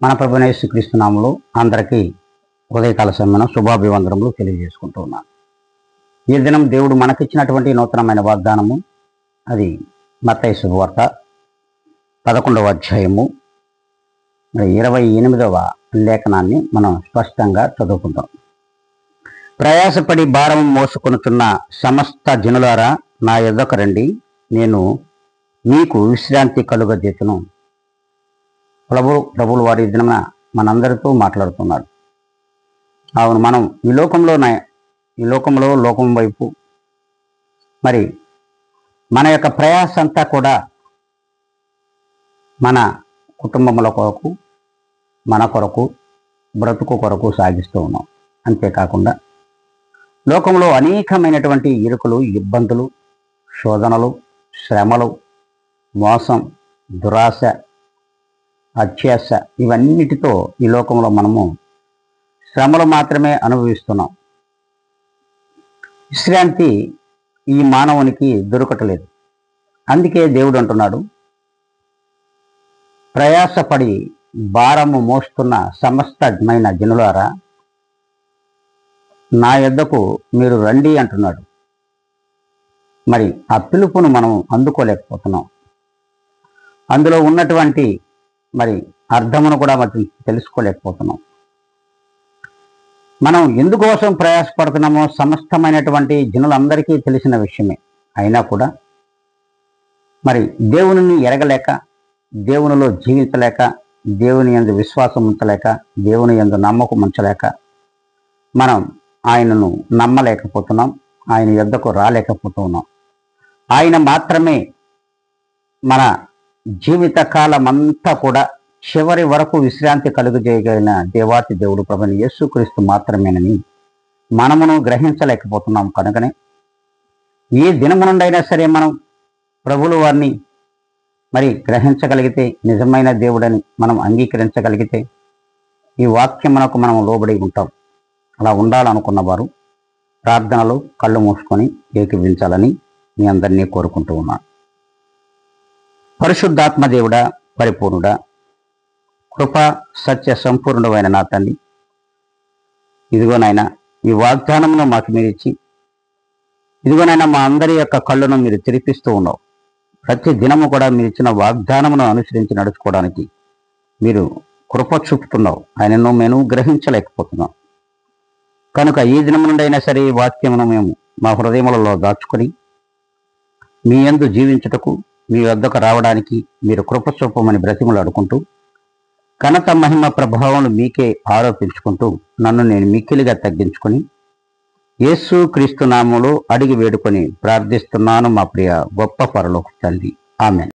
మన ప్రభువైన యేసుక్రీస్తు నామములో అందరికీ ఉదయకాల సమయంలో శుభాభివందనములు తెలియజేసుకుంటూ ఉన్నాను. ఈ దినం దేవుడు మనకిచ్చినటువంటి నూతనమైన వాగ్దానము, అది మత్తయి శుభవార్త 11వ అధ్యాయము 28వ లేఖనాన్ని మనం స్పష్టంగా చదువుకుంటాం. ప్రయాసపడి భారం మోసుకొనుచున్న సమస్త జనులారా నా యొద్దకు రండి, నేను మీకు విశ్రాంతి కలుగజేతును. ప్రభువుల వారి దినమున మనందరితో మాట్లాడుతున్నాడు. అవును, మనం ఈ లోకంలో లోకం వైపు మరి మన యొక్క ప్రయాస అంతా కూడా మన కుటుంబముల కొరకు, మన కొరకు, బ్రతుకు కొరకు సాగిస్తూ ఉన్నాం. అంతేకాకుండా లోకంలో అనేకమైనటువంటి ఇరుకులు, ఇబ్బందులు, శోధనలు, శ్రమలు, మోసం, దురాశ, అత్యాశ, ఇవన్నిటితో ఈ లోకంలో మనము శ్రమలు మాత్రమే అనుభవిస్తున్నాం. విశ్రాంతి ఈ మానవునికి దొరకటలేదు. అందుకే దేవుడు అంటున్నాడు, ప్రయాసపడి భారము మోస్తున్న సమస్తమైన జనులారా నా యొద్దకు మీరు రండి అంటున్నాడు. మరి ఆ పిలుపును మనం అందుకోలేకపోతున్నాం. అందులో ఉన్నటువంటి మరి అర్థమును కూడా మనం తెలుసుకోలేకపోతున్నాం. మనం ఎందుకోసం ప్రయాసపడుతున్నామో సమస్తమైనటువంటి జనులందరికీ తెలిసిన విషయమే. అయినా కూడా మరి దేవునిని ఎరగలేక, దేవునిలో జీవించలేక, దేవుని యందు విశ్వాసం ఉంచలేక, దేవుని యందు నమ్మకం ఉంచలేక మనం ఆయనను నమ్మలేకపోతున్నాం. ఆయన యొద్దకు రాలేకపోతున్నాం. ఆయన మాత్రమే మన జీవిత కాలం అంతా కూడా చివరి వరకు విశ్రాంతి కలుగజేయగలిగిన దేవాతి దేవుడు ప్రభువైన యేసుక్రీస్తు మాత్రమేనని మనమును గ్రహించలేకపోతున్నాం. కనుకనే ఏ దినము నుండైనా సరే మనం ప్రభువుల వారిని మరి గ్రహించగలిగితే, నిజమైన దేవుడని మనం అంగీకరించగలిగితే ఈ వాక్యమునకు మనం లోబడి ఉంటాం. అలా ఉండాలనుకున్న వారు ప్రార్థనలు కళ్ళు మూసుకొని ఏకీవించాలని మీ అందరినీ కోరుకుంటూ ఉన్నాను. పరిశుద్ధాత్మ దేవుడా, పరిపూర్ణుడా, కృప సత్య సంపూర్ణుడైన నా తండ్రి, ఇదిగోనైనా ఈ వాగ్దానమును మాకు మీరు ఇచ్చి, ఇదిగోనైనా మా అందరి యొక్క కళ్ళను మీరు తెరిపిస్తూ ఉన్నావు. ప్రతి దినము కూడా మీరు ఇచ్చిన వాగ్దానమును అనుసరించి నడుచుకోవడానికి మీరు కృప చూపుతున్నావు. ఆయనను మేము గ్రహించలేకపోతున్నాం. కనుక ఈ దినము నుండి అయినా సరే ఈ వాక్యమును మేము మా హృదయములలో దాచుకొని మీ యందు జీవించుటకు, మీ వద్దకు రావడానికి మీరు కృప చూపమని బ్రతిమలాడుకుంటూ, ఘనత మహిమ ప్రభావం మీకే ఆరోపించుకుంటూ నన్ను నేను మిక్కిలిగా తగ్గించుకొని యేసు క్రీస్తు నామములో అడిగి వేడుకొని ప్రార్థిస్తున్నాను మా ప్రియ గొప్ప పరలోక తండ్రి. ఆమేన్.